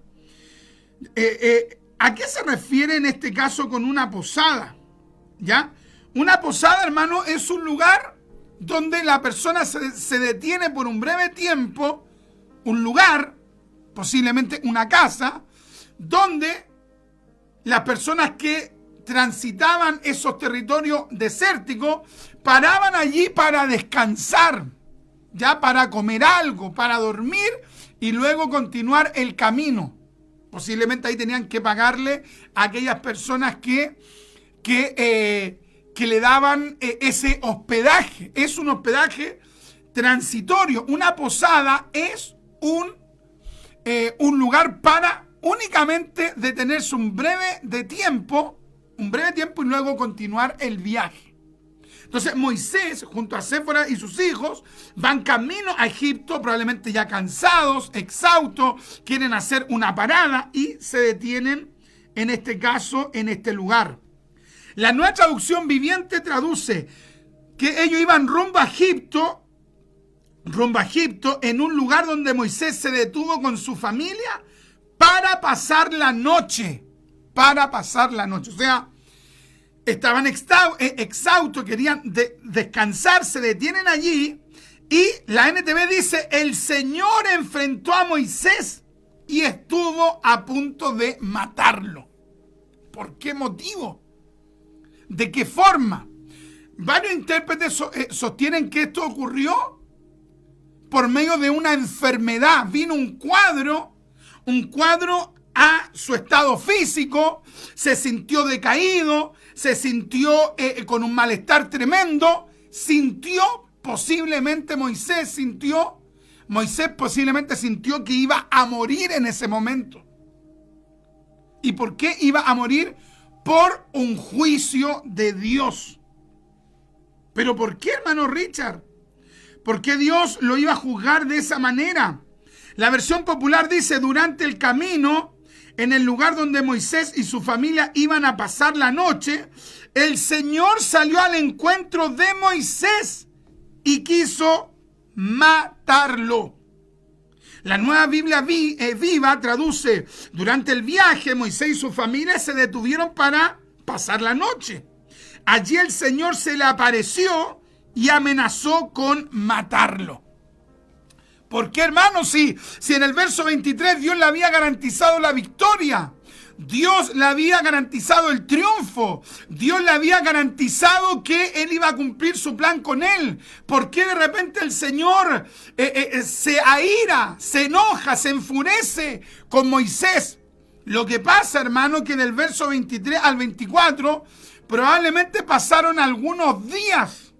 S4: ¿A qué se refiere en este caso con una posada? ¿Ya? Una posada, hermano, es un lugar donde la persona se detiene por un breve tiempo, un lugar, posiblemente una casa, donde las personas que transitaban esos territorios desérticos paraban allí para descansar, ya, para comer algo, para dormir y luego continuar el camino. Posiblemente ahí tenían que pagarle a aquellas personas que le daban ese hospedaje. Es un hospedaje transitorio. Una posada es un lugar para únicamente detenerse un breve tiempo y luego continuar el viaje. Entonces Moisés, junto a Séfora y sus hijos, van camino a Egipto, probablemente ya cansados, exhaustos, quieren hacer una parada y se detienen, en este caso, en este lugar. La Nueva Traducción Viviente traduce que ellos iban rumbo a Egipto, en un lugar donde Moisés se detuvo con su familia para pasar la noche. O sea, estaban exhaustos, querían descansar, se detienen allí y la NTV dice, el Señor enfrentó a Moisés y estuvo a punto de matarlo. ¿Por qué motivo? ¿De qué forma? Varios intérpretes sostienen que esto ocurrió por medio de una enfermedad. Vino un cuadro a su estado físico, se sintió decaído, se sintió con un malestar tremendo, Moisés posiblemente sintió que iba a morir en ese momento. ¿Y por qué iba a morir? Por un juicio de Dios. ¿Pero por qué, hermano Richard? ¿Por qué Dios lo iba a juzgar de esa manera? La versión popular dice, durante el camino, en el lugar donde Moisés y su familia iban a pasar la noche, el Señor salió al encuentro de Moisés y quiso matarlo. La Nueva Biblia Viva traduce, durante el viaje Moisés y su familia se detuvieron para pasar la noche. Allí el Señor se le apareció y amenazó con matarlo. ¿Por qué, hermanos? Si en el verso 23 Dios le había garantizado la victoria, Dios le había garantizado el triunfo, Dios le había garantizado que Él iba a cumplir su plan con él. ¿Por qué de repente el Señor se aira, se enoja, se enfurece con Moisés? Lo que pasa, hermano, que del verso 23 al 24 probablemente pasaron algunos días.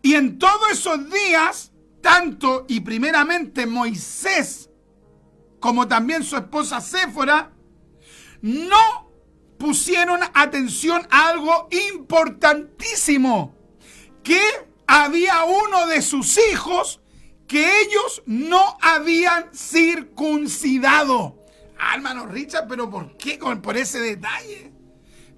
S4: Y en todos esos días, tanto y primeramente Moisés, como también su esposa Séfora, no pusieron atención a algo importantísimo, que había uno de sus hijos que ellos no habían circuncidado. Hermano Richard, ¿pero por qué? Por ese detalle.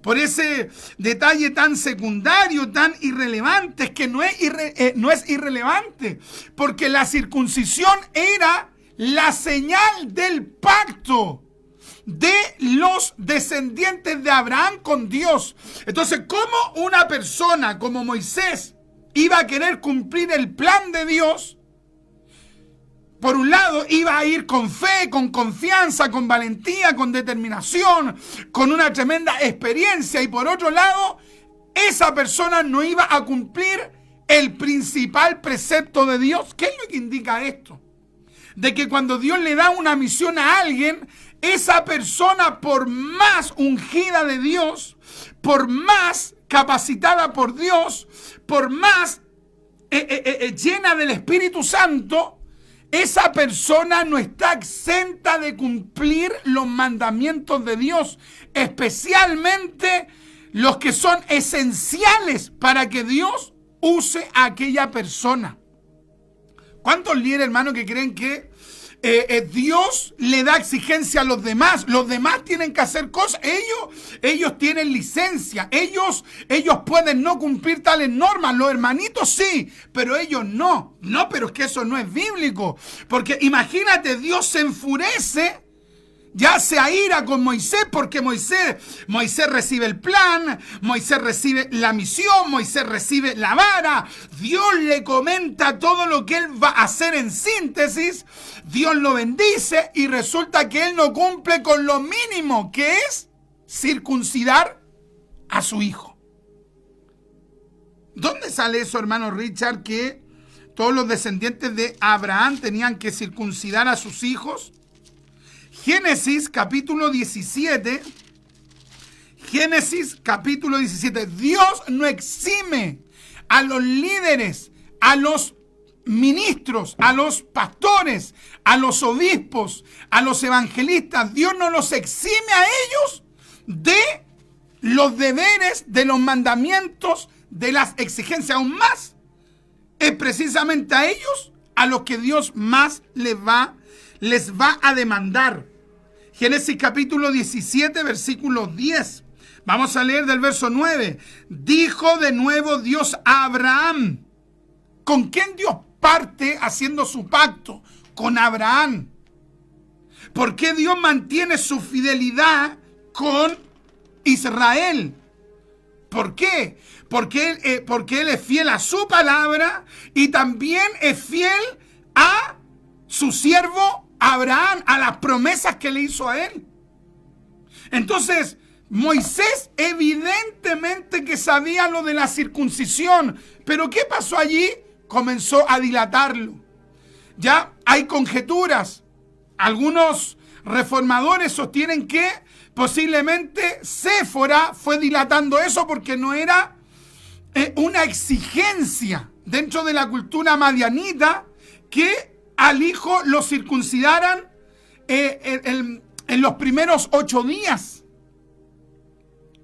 S4: Por ese detalle tan secundario, tan irrelevante, que no es irrelevante, porque la circuncisión era la señal del pacto. de los descendientes de Abraham con Dios. Entonces, ¿cómo una persona como Moisés iba a querer cumplir el plan de Dios? Por un lado, iba a ir con fe, con confianza, con valentía, con determinación, con una tremenda experiencia. Y por otro lado, esa persona no iba a cumplir el principal precepto de Dios. ¿Qué es lo que indica esto? De que cuando Dios le da una misión a alguien, esa persona, por más ungida de Dios, por más capacitada por Dios, por más llena del Espíritu Santo, esa persona no está exenta de cumplir los mandamientos de Dios, especialmente los que son esenciales para que Dios use a aquella persona. ¿Cuántos líderes, hermanos, que creen que Dios le da exigencia a los demás? Los demás tienen que hacer cosas. Ellos tienen licencia. Ellos pueden no cumplir tales normas. Los hermanitos sí, pero ellos no. No, pero es que eso no es bíblico. Porque imagínate, Dios se enfurece, ya se aira con Moisés, porque Moisés recibe el plan, Moisés recibe la misión, Moisés recibe la vara. Dios le comenta todo lo que él va a hacer en síntesis. Dios lo bendice y resulta que él no cumple con lo mínimo, que es circuncidar a su hijo. ¿Dónde sale eso, hermano Richard, que todos los descendientes de Abraham tenían que circuncidar a sus hijos? Génesis capítulo 17. Génesis capítulo 17. Dios no exime a los líderes, a los ministros, a los pastores, a los obispos, a los evangelistas. Dios no los exime a ellos de los deberes, de los mandamientos, de las exigencias. Aún más, es precisamente a ellos a los que Dios más les va a demandar. Génesis capítulo 17, versículo 10. Vamos a leer del verso 9. Dijo de nuevo Dios a Abraham. ¿Con quién Dios parte haciendo su pacto? Con Abraham. ¿Por qué Dios mantiene su fidelidad con Israel? ¿Por qué? Porque él es fiel a su palabra y también es fiel a su siervo Abraham, a las promesas que le hizo a él. Entonces, Moisés evidentemente que sabía lo de la circuncisión, pero ¿qué pasó allí? Comenzó a dilatarlo. Ya hay conjeturas. Algunos reformadores sostienen que posiblemente Séfora fue dilatando eso porque no era una exigencia dentro de la cultura madianita que al hijo lo circuncidaran en los primeros 8 días.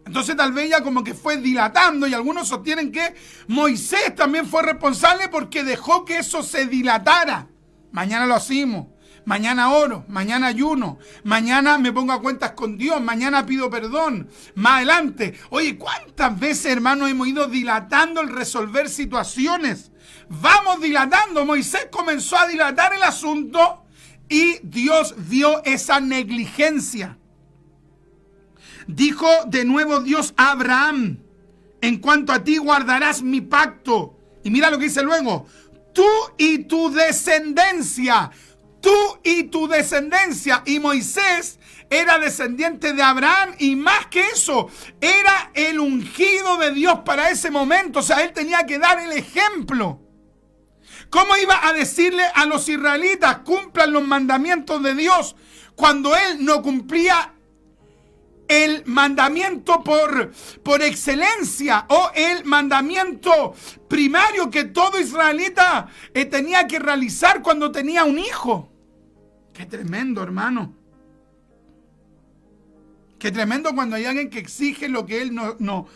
S4: Entonces tal vez ya como que fue dilatando, y algunos sostienen que Moisés también fue responsable porque dejó que eso se dilatara. Mañana lo hacemos, mañana oro, mañana ayuno, mañana me pongo a cuentas con Dios, mañana pido perdón, más adelante. Oye, ¿cuántas veces, hermanos, hemos ido dilatando el resolver situaciones? Vamos dilatando. Moisés comenzó a dilatar el asunto y Dios vio esa negligencia. Dijo de nuevo Dios a Abraham: en cuanto a ti guardarás mi pacto. Y mira lo que dice luego: tú y tu descendencia. Tú y tu descendencia. Y Moisés era descendiente de Abraham, y más que eso, era el ungido de Dios para ese momento. O sea, él tenía que dar el ejemplo. ¿Cómo iba a decirle a los israelitas cumplan los mandamientos de Dios cuando él no cumplía el mandamiento por excelencia, o el mandamiento primario que todo israelita tenía que realizar cuando tenía un hijo? Qué tremendo, hermano. Qué tremendo cuando hay alguien que exige lo que él no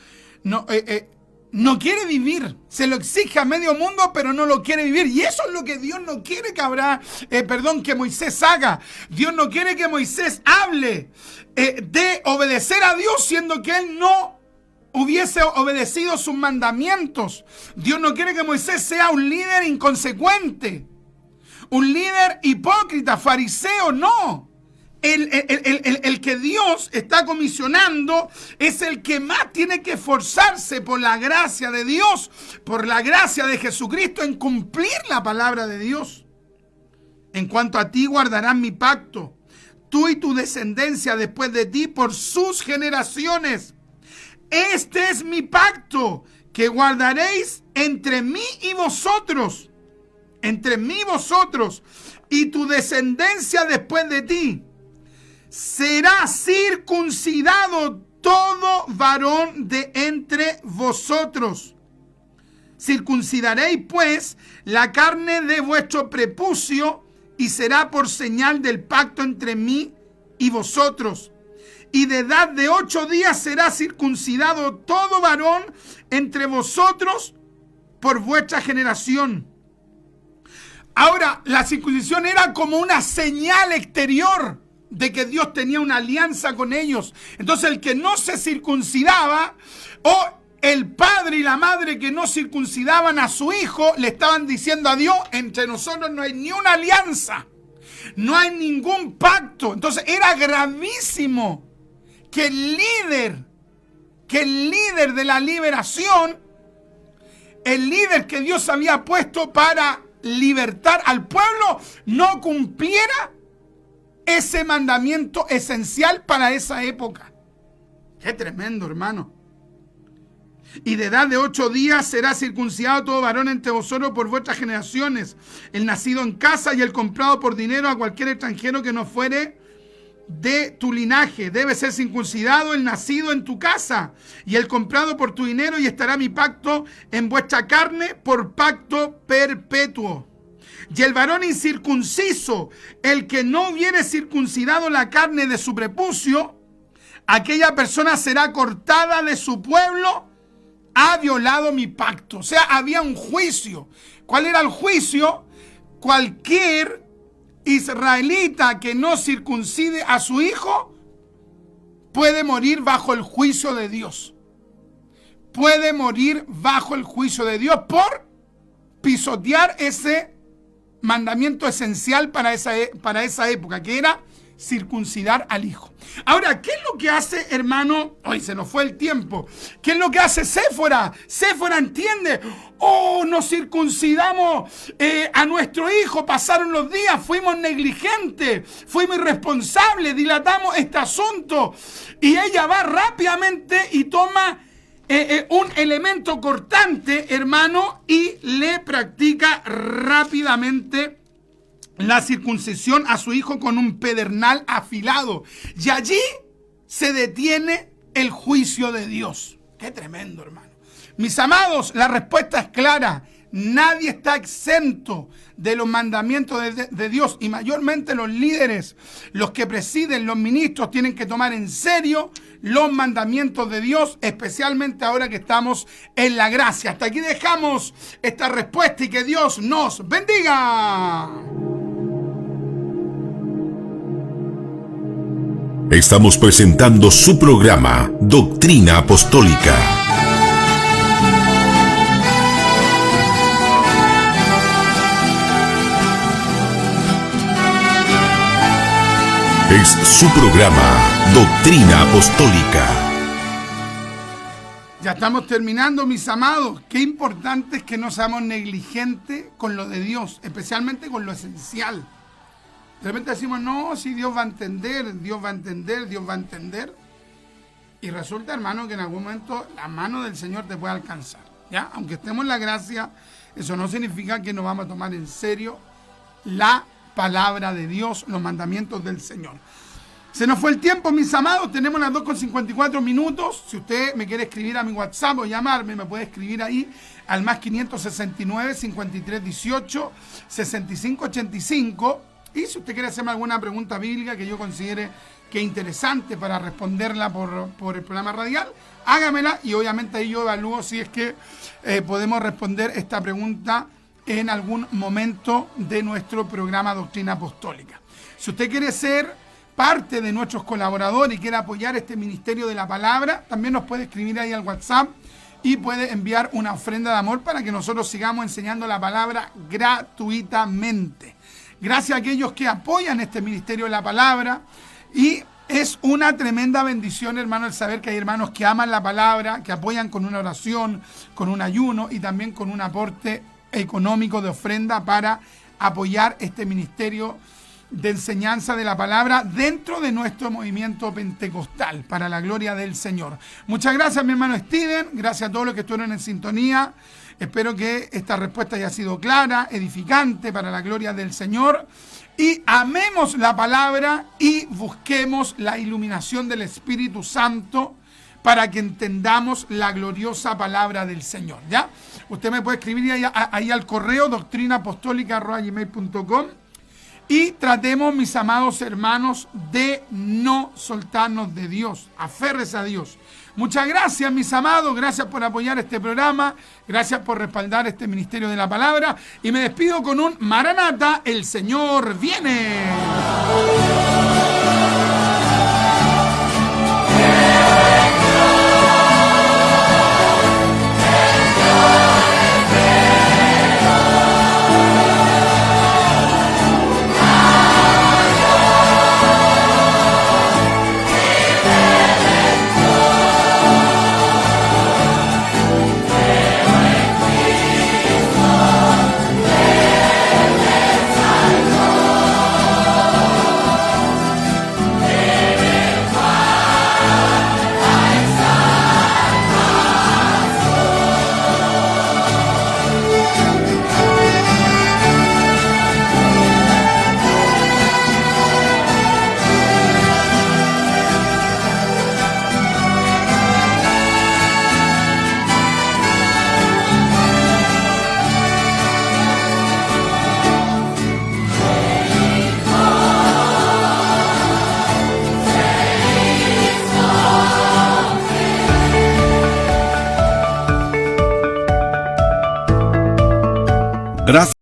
S4: quiere vivir. Se lo exige a medio mundo, pero no lo quiere vivir. Y eso es lo que Dios no quiere que Moisés haga. Dios no quiere que Moisés hable de obedecer a Dios, siendo que él no hubiese obedecido sus mandamientos. Dios no quiere que Moisés sea un líder inconsecuente, un líder hipócrita, fariseo. No. el que Dios está comisionando es el que más tiene que esforzarse por la gracia de Dios, por la gracia de Jesucristo en cumplir la palabra de Dios. En cuanto a ti, guardarás mi pacto, tú y tu descendencia después de ti por sus generaciones. Este es mi pacto que guardaréis entre mí y vosotros, y tu descendencia después de ti. Será circuncidado todo varón de entre vosotros. Circuncidaréis pues la carne de vuestro prepucio, y será por señal del pacto entre mí y vosotros. Y de edad de 8 días será circuncidado todo varón entre vosotros por vuestra generación. Ahora, la circuncisión era como una señal exterior de que Dios tenía una alianza con ellos. Entonces, el que no se circuncidaba, o el padre y la madre que no circuncidaban a su hijo, le estaban diciendo a Dios: entre nosotros no hay ni una alianza, no hay ningún pacto. Entonces, era gravísimo que el líder de la liberación, el líder que Dios había puesto para libertar al pueblo, no cumpliera ese mandamiento esencial para esa época. Qué tremendo, hermano. Y de edad de 8 días será circuncidado todo varón entre vosotros por vuestras generaciones, el nacido en casa y el comprado por dinero a cualquier extranjero que no fuere de tu linaje. Debe ser circuncidado el nacido en tu casa y el comprado por tu dinero, y estará mi pacto en vuestra carne por pacto perpetuo. Y el varón incircunciso, el que no hubiere circuncidado la carne de su prepucio, aquella persona será cortada de su pueblo, ha violado mi pacto. O sea, había un juicio. ¿Cuál era el juicio? Cualquier israelita que no circuncide a su hijo puede morir bajo el juicio de Dios. Puede morir bajo el juicio de Dios por pisotear ese mandamiento esencial para esa época, que era circuncidar al hijo. Ahora, ¿qué es lo que hace, hermano? Hoy se nos fue el tiempo. ¿Qué es lo que hace Séfora? Séfora entiende: oh, nos circuncidamos a nuestro hijo, pasaron los días, fuimos negligentes, fuimos irresponsables, dilatamos este asunto. Y ella va rápidamente y toma un elemento cortante, hermano, y le practica rápidamente la circuncisión a su hijo con un pedernal afilado. Y allí se detiene el juicio de Dios. Qué tremendo, hermano. Mis amados, la respuesta es clara. Nadie está exento de los mandamientos de Dios, y mayormente los líderes, los que presiden, los ministros, tienen que tomar en serio los mandamientos de Dios, especialmente ahora que estamos en la gracia. Hasta aquí dejamos esta respuesta, y que Dios nos bendiga.
S1: Estamos presentando su programa Doctrina Apostólica. Es su programa Doctrina Apostólica.
S4: Ya estamos terminando, mis amados. Qué importante es que no seamos negligentes con lo de Dios, especialmente con lo esencial. De repente decimos: no, si Dios va a entender, Dios va a entender, Dios va a entender. Y resulta, hermano, que en algún momento la mano del Señor te puede alcanzar, ¿ya? Aunque estemos en la gracia, eso no significa que no vamos a tomar en serio la palabra de Dios, los mandamientos del Señor. Se nos fue el tiempo, mis amados. Tenemos las 2:54 minutos. Si usted me quiere escribir a mi WhatsApp o llamarme, me puede escribir ahí al más 569 5318 6585. Y si usted quiere hacerme alguna pregunta bíblica que yo considere que es interesante para responderla por el programa radial, hágamela, y obviamente ahí yo evalúo si es que podemos responder esta pregunta en algún momento de nuestro programa Doctrina Apostólica. Si usted quiere ser parte de nuestros colaboradores y quiere apoyar este ministerio de la palabra, también nos puede escribir ahí al WhatsApp y puede enviar una ofrenda de amor para que nosotros sigamos enseñando la palabra gratuitamente. Gracias a aquellos que apoyan este ministerio de la palabra, Y es una tremenda bendición, hermano, el saber que hay hermanos que aman la palabra, que apoyan con una oración, con un ayuno y también con un aporte económico de ofrenda para apoyar este ministerio de enseñanza de la palabra dentro de nuestro movimiento pentecostal, para la gloria del Señor. Muchas gracias, mi hermano Steven, gracias a todos los que estuvieron en sintonía. Espero que esta respuesta haya sido clara, edificante, para la gloria del Señor. Y amemos la palabra y busquemos la iluminación del Espíritu Santo para que entendamos la gloriosa palabra del Señor, ¿ya? Usted me puede escribir ahí al correo doctrinaapostolica@gmail.com y tratemos, mis amados hermanos, de no soltarnos de Dios. Aférrese a Dios. Muchas gracias, mis amados. Gracias por apoyar este programa. Gracias por respaldar este ministerio de la palabra. Y me despido con un Maranata, el Señor viene.
S1: Gracias.